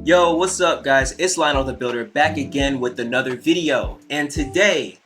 Yo, what's up guys? It's Lionel the Builder back again with another video. And today,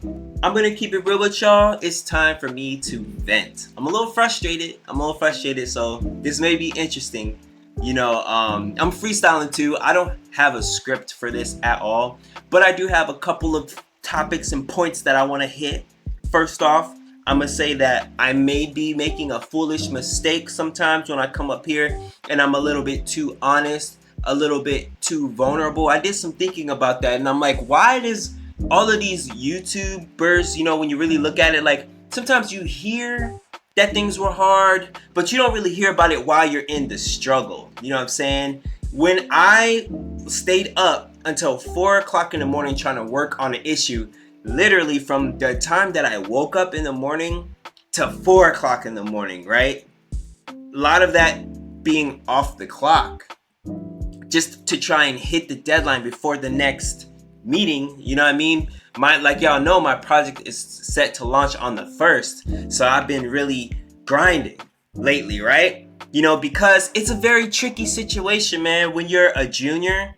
I'm gonna keep it real with y'all. It's time for me to vent. I'm a little frustrated, so this may be interesting. I'm freestyling too. I don't have a script for this at all, but I do have a couple of topics and points that I wanna hit. First off, I'm gonna say that I may be making a foolish mistake sometimes when I come up here and I'm a little bit too honest, a little bit too vulnerable. I did some thinking about that and I'm like, why does all of these YouTubers, when you really look at it, like sometimes you hear that things were hard, but you don't really hear about it while you're in the struggle. You know what I'm saying? When I stayed up until 4 o'clock in the morning trying to work on an issue, literally from the time that I woke up in the morning to 4 o'clock in the morning, right? A lot of that being off the clock just to try and hit the deadline before the next meeting. You know what I mean? Like y'all know, my project is set to launch on the 1st. So I've been really grinding lately, right? Because it's a very tricky situation, man, when you're a junior,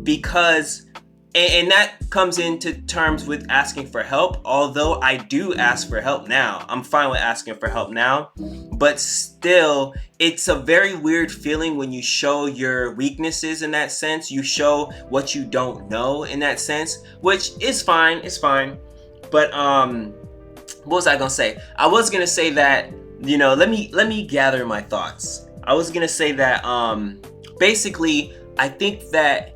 because and that comes into terms with asking for help. Although I do ask for help now, I'm fine with asking for help now, but still it's a very weird feeling when you show your weaknesses in that sense. You show what you don't know in that sense, which is fine. It's fine. But what was I gonna say? I was gonna say that, let me gather my thoughts. I was gonna say that basically I think that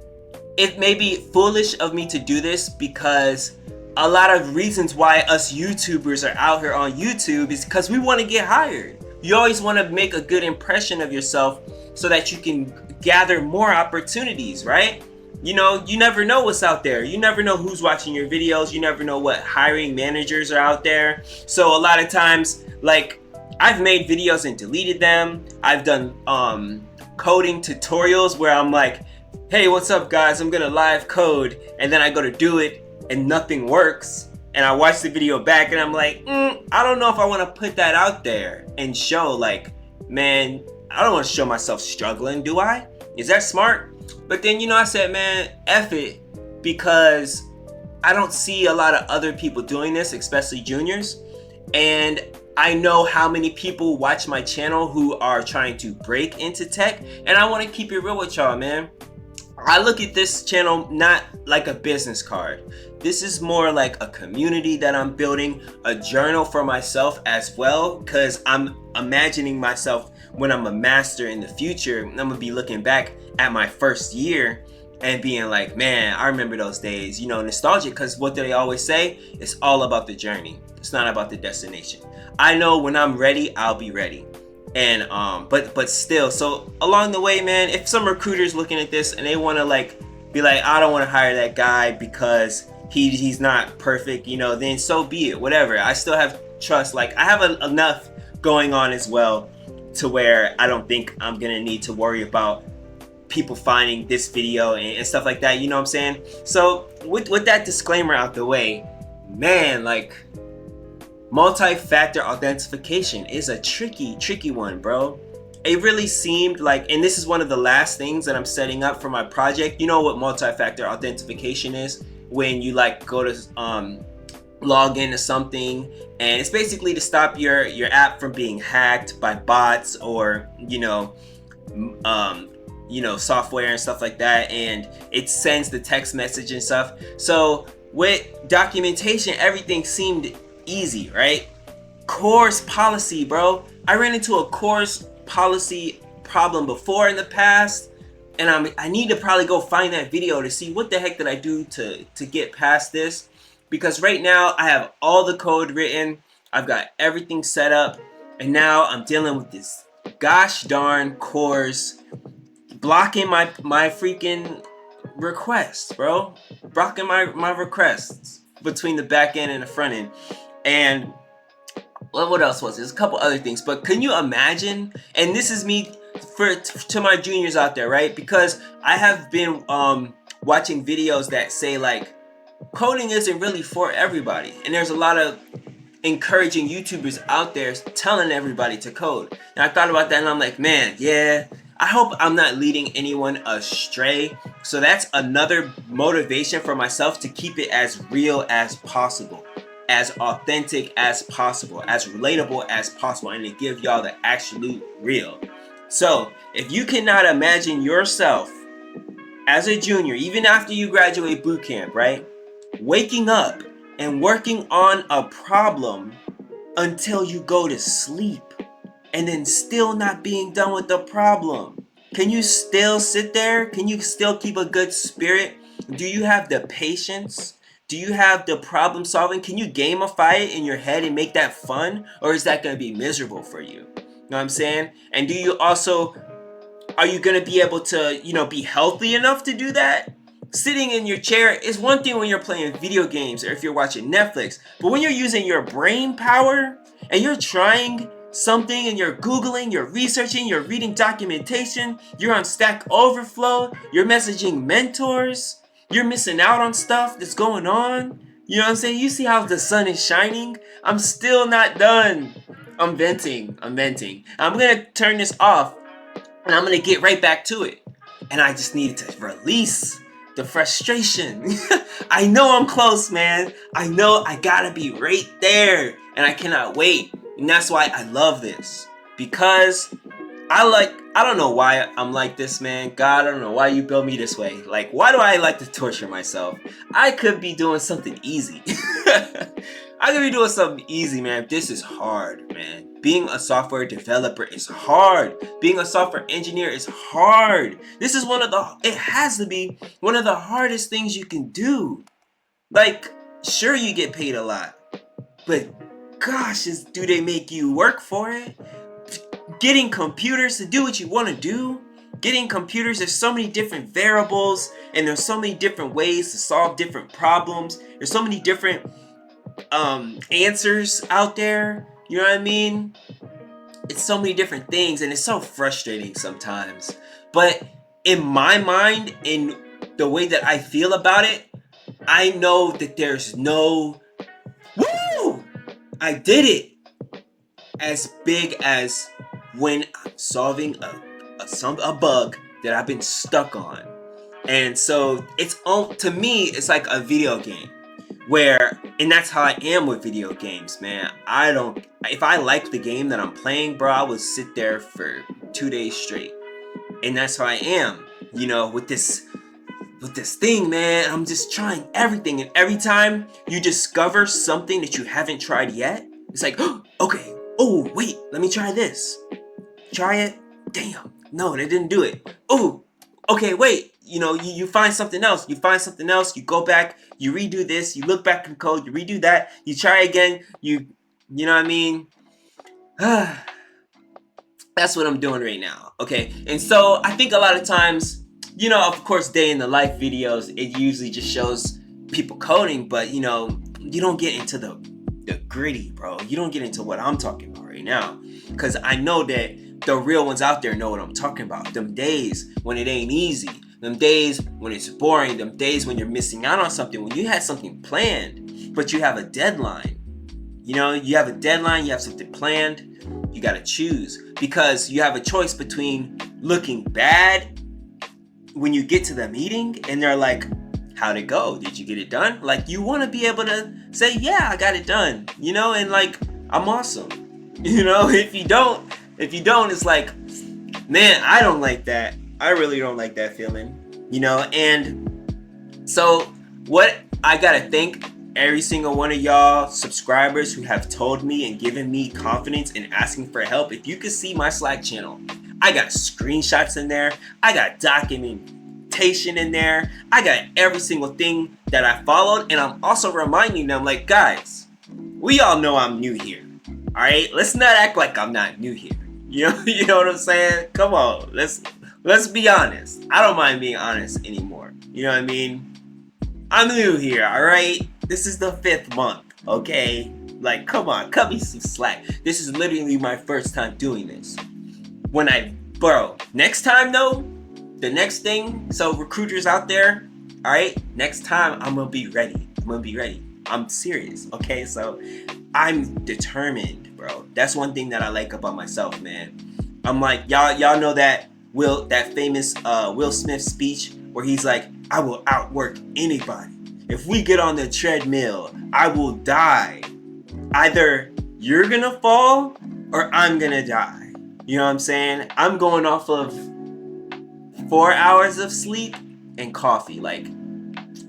it may be foolish of me to do this because a lot of reasons why us YouTubers are out here on YouTube is because we want to get hired. You always want to make a good impression of yourself so that you can gather more opportunities, right? You never know what's out there. You never know who's watching your videos. You never know what hiring managers are out there. So a lot of times, like, I've made videos and deleted them. I've done coding tutorials where I'm like, hey, what's up guys, I'm gonna live code, and then I go to do it and nothing works, and I watch the video back and I'm like, I don't know if I want to put that out there and show, like, man, I don't want to show myself struggling, do I? Is that smart? But then I said, man, F it, because I don't see a lot of other people doing this, especially juniors, and I know how many people watch my channel who are trying to break into tech, and I want to keep it real with y'all, man. I look at this channel not like a business card. This is more like a community that I'm building, a journal for myself as well, because I'm imagining myself when I'm a master in the future. I'm gonna be looking back at my first year and being like, man, I remember those days, nostalgic, because what do they always say? It's all about the journey. It's not about the destination. I know when I'm ready, I'll be ready. And but still, so along the way, man, if some recruiter's looking at this and they want to be like, I don't want to hire that guy because he's not perfect, then so be it, whatever. I still have trust. Like, I have enough going on as well to where I don't think I'm gonna need to worry about people finding this video and stuff like that, you know what I'm saying? So with that disclaimer out the way, man, like, multi-factor authentication is a tricky one, bro. It really seemed like, and this is one of the last things that I'm setting up for my project. You know what multi-factor authentication is? When you go to log into something, and it's basically to stop your app from being hacked by bots or software and stuff like that, and it sends the text message and stuff. So with documentation, everything seemed easy, right? Course policy, bro. I ran into a course policy problem before in the past, and I need to probably go find that video to see what the heck did I do to get past this, because right now I have all the code written, I've got everything set up, and now I'm dealing with this gosh darn course blocking my freaking requests, bro. Blocking my requests between the back end and the front end. And what else was it? There's a couple other things, but can you imagine? And this is me to my juniors out there, right? Because I have been watching videos that say, like, coding isn't really for everybody, and there's a lot of encouraging YouTubers out there telling everybody to code. And I thought about that and I'm like, man, yeah, I hope I'm not leading anyone astray. So that's another motivation for myself to keep it as real as possible, as authentic as possible, as relatable as possible, and to give y'all the absolute real. So if you cannot imagine yourself as a junior, even after you graduate boot camp, right, waking up and working on a problem until you go to sleep, and then still not being done with the problem. Can you still sit there? Can you still keep a good spirit? Do you have the patience? Do you have the problem solving? Can you gamify it in your head and make that fun? Or is that going to be miserable for you? You know what I'm saying? And do you also, are you going to be able to, be healthy enough to do that? Sitting in your chair is one thing when you're playing video games or if you're watching Netflix, but when you're using your brain power and you're trying something and you're Googling, you're researching, you're reading documentation, you're on Stack Overflow, you're messaging mentors, you're missing out on stuff that's going on. You know what I'm saying? You see how the sun is shining? I'm still not done. I'm venting. I'm going to turn this off and I'm going to get right back to it. And I just needed to release the frustration. I know I'm close, man. I know I gotta be right there. And I cannot wait. And that's why I love this. Because I don't know why I'm like this, man. God, I don't know why you built me this way. Like, why do I like to torture myself? I could be doing something easy. I could be doing something easy, man. This is hard, man. Being a software developer is hard. Being a software engineer is hard. This is it has to be one of the hardest things you can do. Like, sure, you get paid a lot, but gosh, do they make you work for it? Getting computers to do what you want to do. Getting computers, there's so many different variables, and there's so many different ways to solve different problems. There's so many different answers out there. You know what I mean? It's so many different things, and it's so frustrating sometimes. But in my mind, in the way that I feel about it, I know that there's no woo! I did it as big as when I'm solving a bug that I've been stuck on. And so to me, it's like a video game. And that's how I am with video games, man. If I like the game that I'm playing, bro, I will sit there for 2 days straight. And that's how I am, with this thing, man. I'm just trying everything. And every time you discover something that you haven't tried yet, it's like, oh, okay, oh, wait, let me try this. Try it. Damn, no, they didn't do it. Oh, okay, wait. You find something else. You go back, you redo this, you look back in code, you redo that, you try again, you know what I mean? That's what I'm doing right now, okay? And so I think a lot of times, of course, day in the life videos, it usually just shows people coding, but, you don't get into the gritty, bro. You don't get into what I'm talking about right now. Because I know that the real ones out there know what I'm talking about. Them days when it ain't easy. Them days when it's boring. Them days when you're missing out on something. When you had something planned, but you have a deadline. You have a deadline. You have something planned. You got to choose. Because you have a choice between looking bad when you get to the meeting and they're like, how'd it go? Did you get it done? Like, you want to be able to say, yeah, I got it done. And like, I'm awesome. If you don't, it's like, man, I don't like that. I really don't like that feeling, and so what I gotta thank every single one of y'all subscribers who have told me and given me confidence in asking for help. If you could see my Slack channel, I got screenshots in there. I got documentation in there. I got every single thing that I followed, and I'm also reminding them, like, guys, we all know I'm new here. All right, let's not act like I'm not new here. You know what I'm saying? Come on, let's be honest. I don't mind being honest anymore. You know what I mean? I'm new here, all right? This is the 5th month, okay? Like, come on, cut me some slack. This is literally my first time doing this. Next time though, the next thing, so recruiters out there, all right? Next time I'm gonna be ready. I'm serious, okay? So I'm determined, bro. That's one thing that I like about myself, man. I'm like, y'all know that that famous Will Smith speech where he's like, I will outwork anybody. If we get on the treadmill, I will die. Either you're gonna fall or I'm gonna die. You know what I'm saying? I'm going off of 4 hours of sleep and coffee. Like,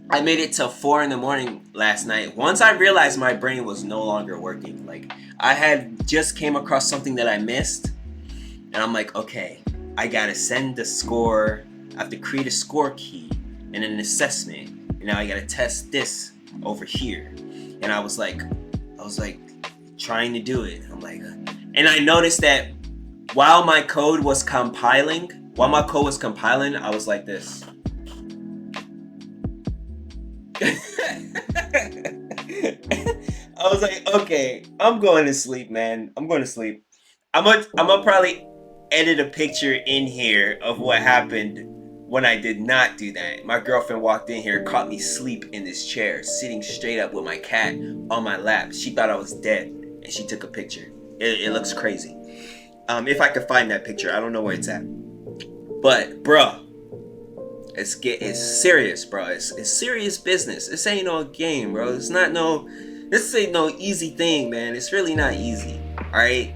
I made it till 4 in the morning last night. Once I realized my brain was no longer working. Like, I had just came across something that I missed. And I'm like, okay, I gotta send the score. I have to create a score key and an assessment. And now I gotta test this over here. And I was like trying to do it. I'm like, and I noticed that while my code was compiling, I was like this. I was like, okay, I'm going to sleep, man. I'm going to sleep. I'm gonna probably edit a picture in here of what happened when I did not do that. My girlfriend walked in here, caught me asleep in this chair, sitting straight up with my cat on my lap. She thought I was dead, and she took a picture. It looks crazy. If I could find that picture, I don't know where it's at. But, bruh, it's serious, bro. It's serious business. This ain't no game, bro. This ain't no easy thing, man. It's really not easy. Alright?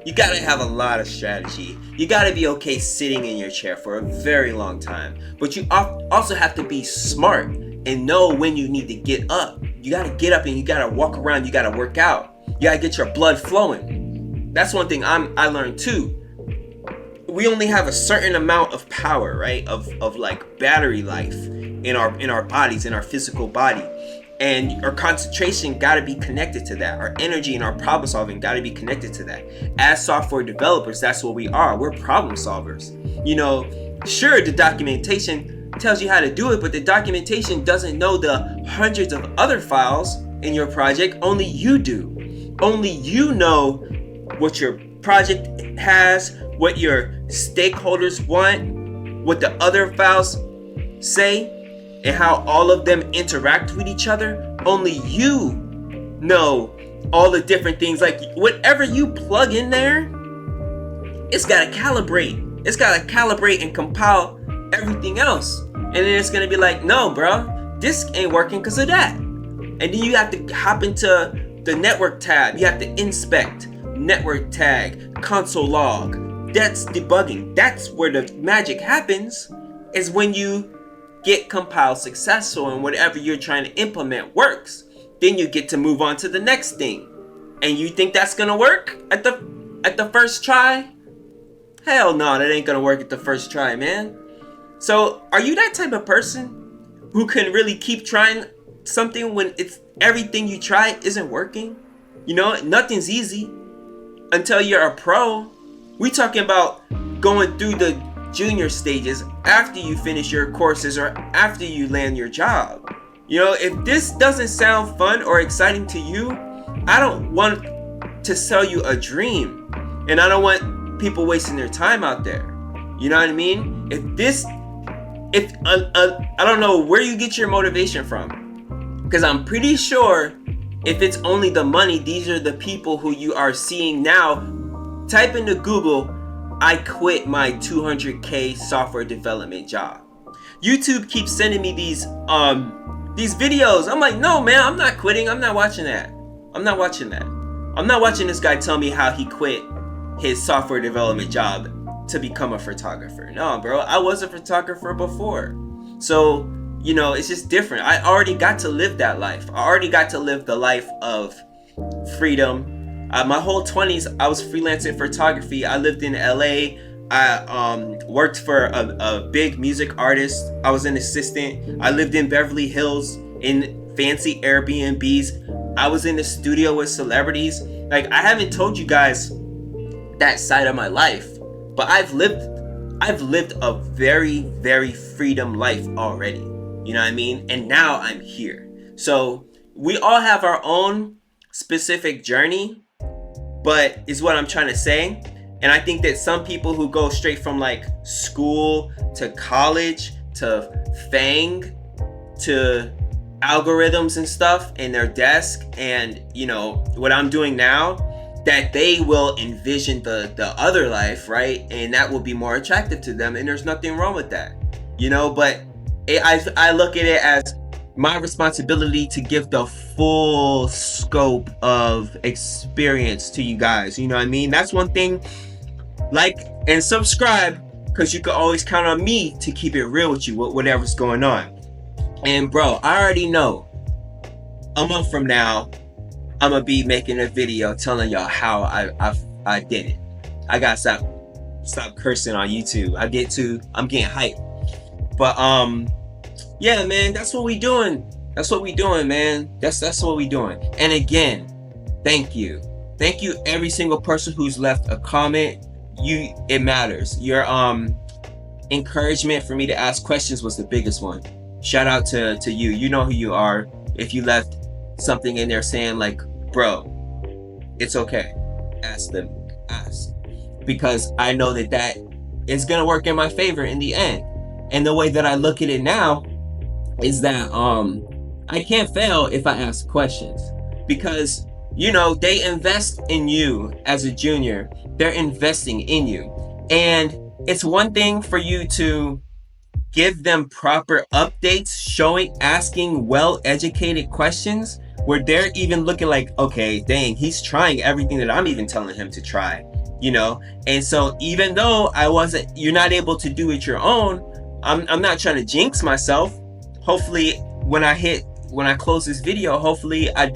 You gotta have a lot of strategy. You gotta be okay sitting in your chair for a very long time. But you also have to be smart and know when you need to get up. You gotta get up and you gotta walk around. You gotta work out. You gotta get your blood flowing. That's one thing I learned too. We only have a certain amount of power, right? Of like battery life in our bodies, in our physical body. And our concentration got to be connected to that. Our energy and our problem solving got to be connected to that. As software developers, that's what we are. We're problem solvers. You know, sure, the documentation tells you how to do it, but the documentation doesn't know the hundreds of other files in your project. Only you do. Only you know what your project has, what your stakeholders want, what the other files say, and how all of them interact with each other. Only you know all the different things. Like, whatever you plug in there, it's got to calibrate. It's got to calibrate and compile everything else. And then it's going to be like, no, bro, this ain't working because of that. And then you have to hop into the network tab. You have to inspect, network tag, console log. That's debugging. That's where the magic happens, is when you get compiled successful and whatever you're trying to implement works. Then you get to move on to the next thing. And you think that's gonna work at the first try? Hell no, that ain't gonna work at the first try, man. So are you that type of person who can really keep trying something when it's everything you try isn't working? You know, nothing's easy until you're a pro. We talking about going through the junior stages after you finish your courses or after you land your job. You know, if this doesn't sound fun or exciting to you, I don't want to sell you a dream, and I don't want people wasting their time out there. You know what I mean? I don't know where you get your motivation from, because I'm pretty sure if it's only the money, these are the people who you are seeing now. Type into Google, I quit my 200K software development job. YouTube keeps sending me these videos. I'm like, no, man, I'm not quitting. I'm not watching that. I'm not watching that. I'm not watching this guy tell me how he quit his software development job to become a photographer. No, bro, I was a photographer before. So, you know, it's just different. I already got to live that life. I already got to live the life of freedom. My whole 20s, I was freelancing photography. I lived in LA. I worked for a big music artist. I was an assistant. I lived in Beverly Hills in fancy Airbnbs. I was in the studio with celebrities. Like, I haven't told you guys that side of my life, but I've lived a very, very freedom life already. You know what I mean? And now I'm here. So we all have our own specific journey, but is what I'm trying to say. And I think that some people who go straight from like school to college to FANG to algorithms and stuff in their desk, and you know what I'm doing now, that they will envision the other life, right? And that will be more attractive to them, and there's nothing wrong with that, but I look at it as my responsibility to give the full scope of experience to you guys. You know what I mean? That's one thing. Like and subscribe, because you can always count on me to keep it real with you, whatever's going on. And bro, I already know a month from now I'm gonna be making a video telling y'all how I did it. I gotta stop cursing on YouTube. I'm getting hyped. But yeah, man, that's what we doing. That's what we doing, man. That's what we doing. And again, thank you every single person who's left a comment. It matters. Your encouragement for me to ask questions was the biggest one. Shout out to you. You know who you are. If you left something in there saying like, bro, it's okay, ask, because I know that is gonna work in my favor in the end. And the way that I look at it now is that I can't fail if I ask questions, because they invest in you as a junior. They're investing in you, and it's one thing for you to give them proper updates, asking well-educated questions where they're even looking like, okay, dang, he's trying everything that I'm even telling him to try, And so even though you're not able to do it your own, I'm not trying to jinx myself. Hopefully when I close this video, hopefully I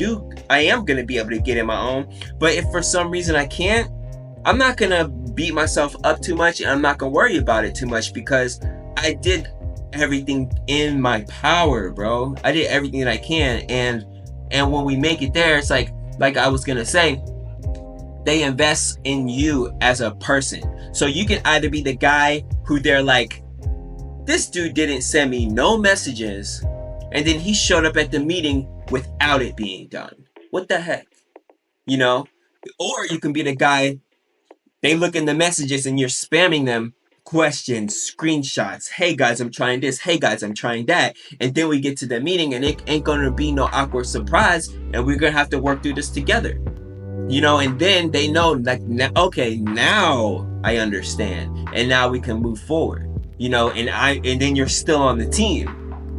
am going to be able to get in my own. But if for some reason I can't, I'm not going to beat myself up too much, and I'm not going to worry about it too much, because I did everything in my power, bro. I did everything that I can. And when we make it there, it's like I was going to say, they invest in you as a person. So you can either be the guy who they're like, this dude didn't send me no messages, and then he showed up at the meeting without it being done. What the heck? Or you can be the guy, they look in the messages and you're spamming them questions, screenshots. Hey guys, I'm trying this. Hey guys, I'm trying that. And then we get to the meeting and it ain't gonna be no awkward surprise, and we're gonna have to work through this together. And then they know, like, okay, now I understand, and now we can move forward. And then you're still on the team,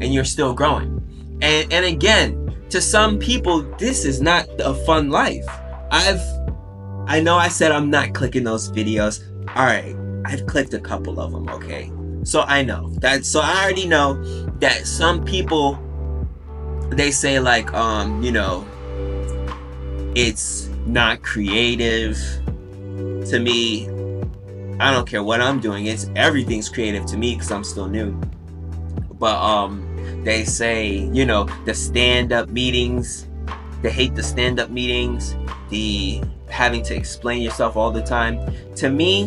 and you're still growing. And again, to some people, this is not a fun life. I know I said I'm not clicking those videos. All right, I've clicked a couple of them, okay? So I know that. So I already know that some people, they say like, it's not creative. To me, I don't care what I'm doing. Everything's creative to me because I'm still new. But they say, the stand-up meetings, they hate the stand-up meetings, the having to explain yourself all the time. To me,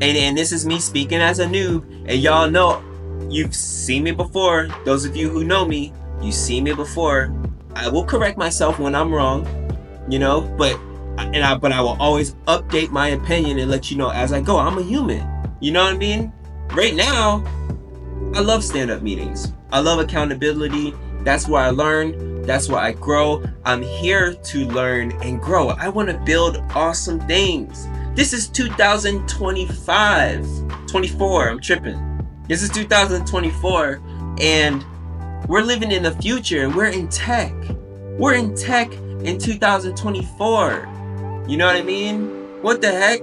and this is me speaking as a noob, and y'all know, you've seen me before. Those of you who know me, you've seen me before. I will correct myself when I'm wrong, but I will always update my opinion and let you know as I go. I'm a human. You know what I mean? Right now, I love stand-up meetings. I love accountability. That's where I learn. That's where I grow. I'm here to learn and grow. I want to build awesome things. This is 24. I'm tripping. This is 2024, and we're living in the future, and we're in tech. We're in tech in 2024. You know what I mean? What the heck?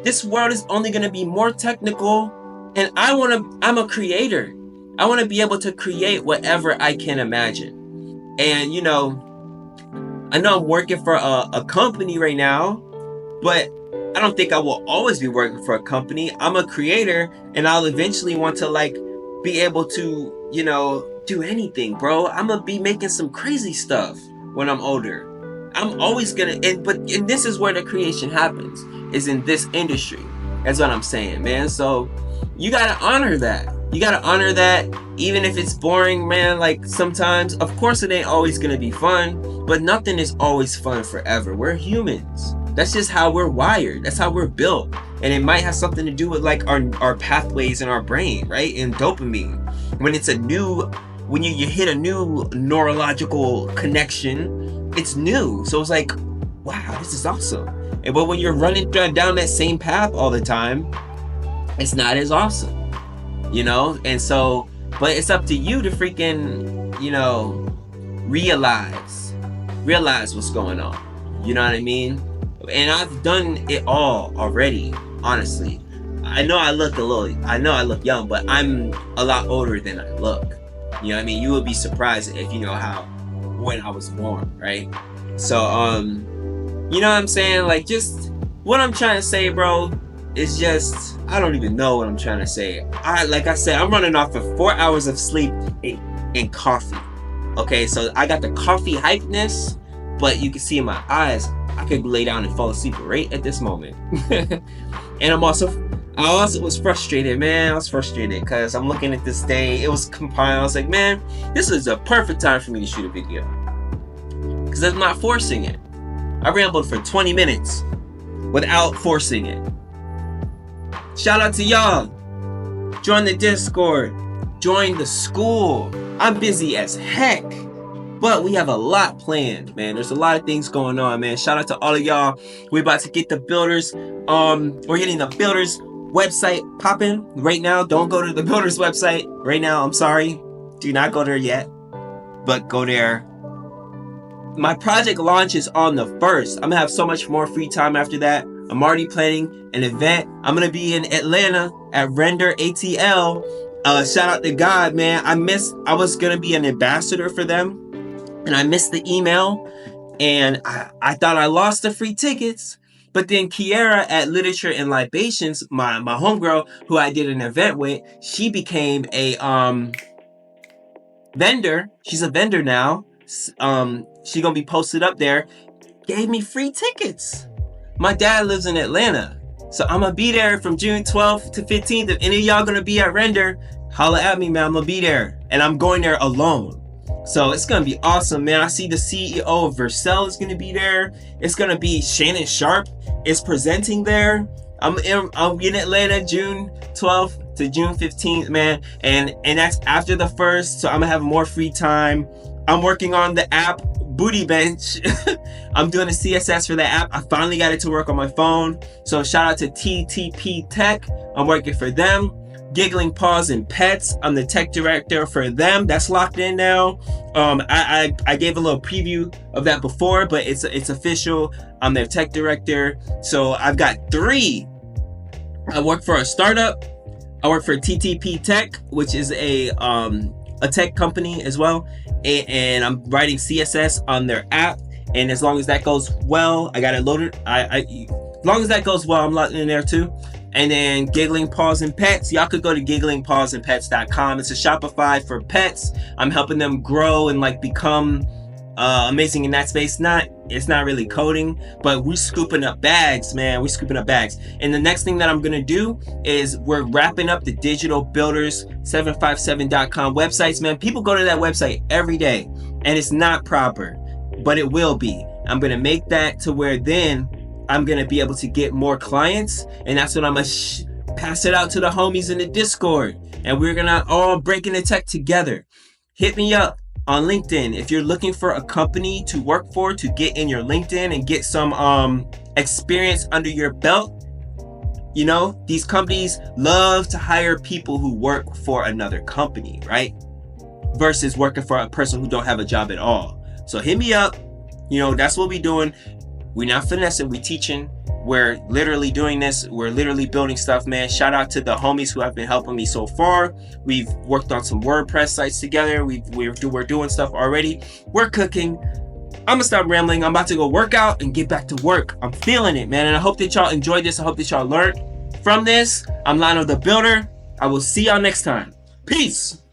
This world is only going to be more technical, and I'm a creator. I want to be able to create whatever I can imagine. And I know I'm working for a company right now, but I don't think I will always be working for a company. I'm a creator, and I'll eventually want to be able to, do anything, bro. I'm gonna be making some crazy stuff when I'm older. I'm always gonna, and this is where the creation happens, is in this industry. That's what I'm saying, man. So you gotta honor that. You gotta honor that, even if it's boring, man. Like, sometimes, of course it ain't always gonna be fun, but nothing is always fun forever. We're humans. That's just how we're wired. That's how we're built. And it might have something to do with our pathways in our brain, right? And dopamine. When you hit a new neurological connection, it's new. So it's like, wow, this is awesome. But when you're running down that same path all the time, it's not as awesome, you know? And so, but it's up to you to freaking, you know, realize what's going on. You know what I mean? And I've done it all already, honestly. I know I look young, but I'm a lot older than I look. You know what I mean? You would be surprised if you know when I was born, right? So, you know what I'm saying? Like, just what I'm trying to say, bro, is just, I don't even know what I'm trying to say. Like I said, I'm running off of 4 hours of sleep and coffee. Okay, so I got the coffee hypeness, but you can see in my eyes, I could lay down and fall asleep right at this moment. And I also was frustrated, man. I was frustrated because I'm looking at this day. It was compiled. I was like, man, this is a perfect time for me to shoot a video. Because I'm not forcing it. I rambled for 20 minutes without forcing it. Shout out to y'all. Join the Discord. Join the school. I'm busy as heck. But we have a lot planned, man. There's a lot of things going on, man. Shout out to all of y'all. We're about to get the builders. We're getting the builders website popping right now. Don't go to the builders website right now. I'm sorry. Do not go there yet. But go there. My project launch is on the 1st. I'm gonna have so much more free time after that. I'm already planning an event. I'm gonna be in Atlanta at Render ATL. Shout out to God, man. I was gonna be an ambassador for them, and I missed the email, and I thought I lost the free tickets. But then Kiera at Literature and Libations, my homegirl who I did an event with, she became a vendor. She's a vendor now. She gonna be posted up there. Gave me free tickets. My dad lives in Atlanta, so I'm gonna be there from June 12th to 15th. If any of y'all gonna be at Render, holla at me, man. I'm gonna be there, and I'm going there alone. So it's gonna be awesome, man. I see the CEO of Vercel is gonna be there. It's gonna be Shannon Sharp is presenting there. I'm in Atlanta June 12th to June 15th, man. And that's after the 1st, so I'm gonna have more free time. I'm working on the app Booty Bench. I'm doing a CSS for the app. I finally got it to work on my phone. So shout out to TTP Tech. I'm working for them. Giggling Paws and Pets. I'm the tech director for them. That's locked in now. I gave a little preview of that before, but it's official. I'm their tech director. So I've got 3. I work for a startup. I work for TTP Tech, which is a tech company as well. And I'm writing CSS on their app. And as long as that goes well, I got it loaded. As long as that goes well, I'm locked in there too. And then Giggling Paws and Pets. Y'all could go to gigglingpawsandpets.com. It's a Shopify for pets. I'm helping them grow and like become amazing in that space. It's not really coding, but we're scooping up bags, man. We're scooping up bags. And the next thing that I'm gonna do is we're wrapping up the Digital Builders 757.com websites, man. People go to that website every day, and it's not proper, but it will be. I'm gonna make that to where then I'm gonna be able to get more clients, and that's when I'm gonna pass it out to the homies in the Discord, and we're gonna all break into tech together. Hit me up on LinkedIn if you're looking for a company to work for, to get in your LinkedIn and get some experience under your belt. You know, these companies love to hire people who work for another company, right? Versus working for a person who don't have a job at all. So hit me up. You know, that's what we're doing. We're not finessing, we're teaching. We're literally doing this. We're literally building stuff, man. Shout out to the homies who have been helping me so far. We've worked on some WordPress sites together. We're doing stuff already. We're cooking. I'm gonna stop rambling. I'm about to go work out and get back to work. I'm feeling it, man. And I hope that y'all enjoyed this. I hope that y'all learned from this. I'm Lionel the Builder. I will see y'all next time. Peace.